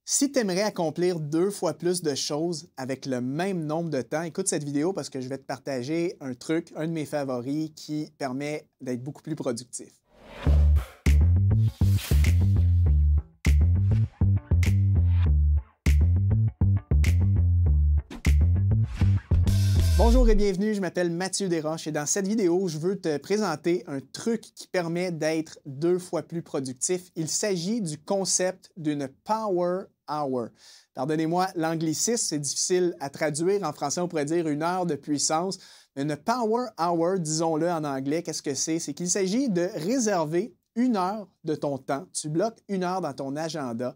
Si tu aimerais accomplir 2 fois plus de choses avec le même nombre de temps, écoute cette vidéo parce que je vais te partager un truc, un de mes favoris qui permet d'être beaucoup plus productif. Bonjour et bienvenue, je m'appelle Mathieu Desroches et dans cette vidéo, je veux te présenter un truc qui permet d'être 2 fois plus productif. Il s'agit du concept d'une Power Hour. Pardonnez-moi l'anglicisme, c'est difficile à traduire. En français, on pourrait dire une heure de puissance. Mais une Power Hour, disons-le en anglais, qu'est-ce que c'est? C'est qu'il s'agit de réserver une heure de ton temps. Tu bloques une heure dans ton agenda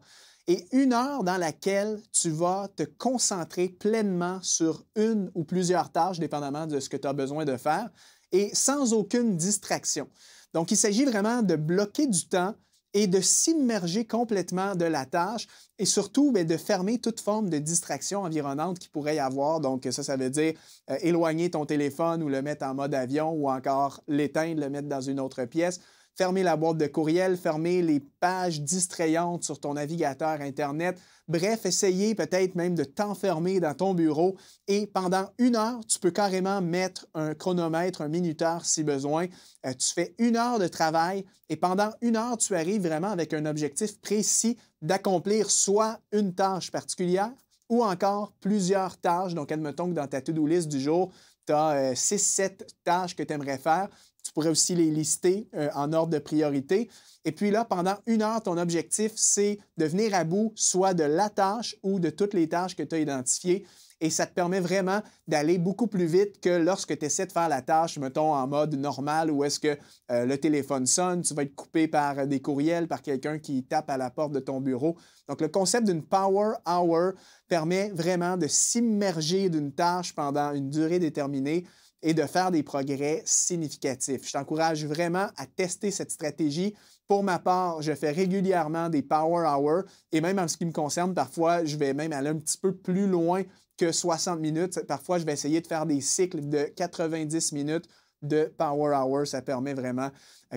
et une heure dans laquelle tu vas te concentrer pleinement sur une ou plusieurs tâches, dépendamment de ce que tu as besoin de faire, et sans aucune distraction. Donc, il s'agit vraiment de bloquer du temps et de s'immerger complètement de la tâche et surtout bien, de fermer toute forme de distraction environnante qu'il pourrait y avoir. Donc, ça veut dire éloigner ton téléphone ou le mettre en mode avion ou encore l'éteindre, le mettre dans une autre pièce. Fermer la boîte de courriel, fermer les pages distrayantes sur ton navigateur Internet. Bref, essayer peut-être même de t'enfermer dans ton bureau et pendant une heure, tu peux carrément mettre un chronomètre, un minuteur si besoin. Tu fais une heure de travail et pendant une heure, tu arrives vraiment avec un objectif précis d'accomplir soit une tâche particulière ou encore plusieurs tâches. Donc, admettons que dans ta to-do list du jour, tu as 6-7 tâches que tu aimerais faire. Tu pourrais aussi les lister en ordre de priorité. Et puis là, pendant une heure, ton objectif, c'est de venir à bout soit de la tâche ou de toutes les tâches que tu as identifiées. Et ça te permet vraiment d'aller beaucoup plus vite que lorsque tu essaies de faire la tâche, mettons, en mode normal, où est-ce que le téléphone sonne, tu vas être coupé par des courriels, par quelqu'un qui tape à la porte de ton bureau. Donc, le concept d'une Power Hour permet vraiment de s'immerger d'une tâche pendant une durée déterminée et de faire des progrès significatifs. Je t'encourage vraiment à tester cette stratégie. Pour ma part, je fais régulièrement des Power Hours et même en ce qui me concerne, parfois, je vais même aller un petit peu plus loin que 60 minutes. Parfois, je vais essayer de faire des cycles de 90 minutes de Power Hour. Ça permet vraiment,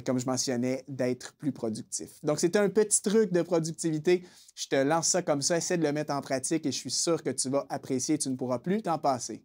comme je mentionnais, d'être plus productif. Donc, c'était un petit truc de productivité. Je te lance ça comme ça, essaie de le mettre en pratique et je suis sûr que tu vas apprécier et tu ne pourras plus t'en passer.